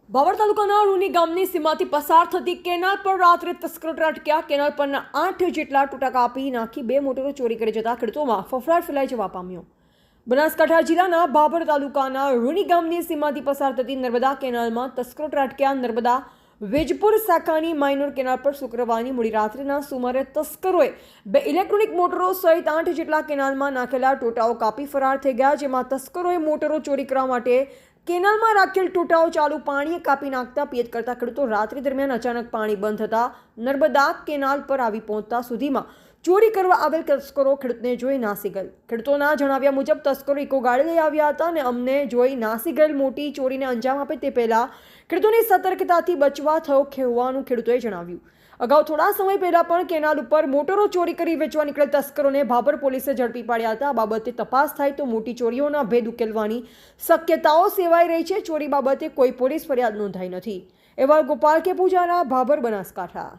બાબર તાલુકાના રૂની ગામની સીમાથી પસાર થતી કેનાલ પર રાત્રે તસ્કરો ત્રાટક્યા। કેનાલ પરના 8 જેટલા ટૂટા કાપી નાખી 2 મોટરો ચોરી કરી જતા ખેડૂતોમાં ફફડાટ ફેલાઈ જવા પામ્યો। બનાસકાંઠા જિલ્લાના બાબર તાલુકાના રૂની ગામની સીમાથી પસાર થતી નર્મદા કેનાલમાં તસ્કરો ત્રાટક્યા। નર્મદા વેજપુર શાખાની માઇનોર કેનાલ પર શુક્રવારની મોડી રાત્રિના સુમારે તસ્કરોએ 2 ઇલેક્ટ્રોનિક મોટરો સહિત 8 જેટલા કેનાલમાં નાખેલા ટોટાઓ કાપી ફરાર થઈ ગયા। જેમાં તસ્કરોએ મોટરો ચોરી કરવા માટે કેનાલમાં રાખેલ ટોટાઓ ચાલુ પાણીએ કાપી નાખતા પિયત કરતા ખેડૂતો રાત્રિ દરમિયાન અચાનક પાણી બંધ થતા નર્મદા કેનાલ પર આવી પહોંચતા સુધીમાં ચોરી કરવા આવેલ તસ્કરો ખેડૂતને જોઈ નાસી ગયેલ। ખેડૂતોના જણાવ્યા મુજબ તસ્કરો ઇકો ગાડી લઈ આવ્યા હતા અને અમને જોઈ નાસી ગયેલ મોટી ચોરીને અંજામ આપે તે પહેલા ખેડૂતોની સતર્કતાથી બચવા થયો હોવાનું ખેડૂતોએ જણાવ્યું। અગાઉ થોડા સમય પહેલા પણ કેનાલ ઉપર મોટરો ચોરી કરી વેચવા નીકળેલ તસ્કરોને ભાભર પોલીસે ઝડપી પાડ્યા હતા। આ બાબતે તપાસ થાય તો મોટી ચોરીઓના ભેદ ઉકેલવાની શક્યતાઓ સેવાઈ રહી છે। ચોરી બાબતે કોઈ પોલીસ ફરિયાદ નોંધાઈ નથી। એવા ગોપાલ કે પૂજારા, ભાભર, બનાસકાંઠા।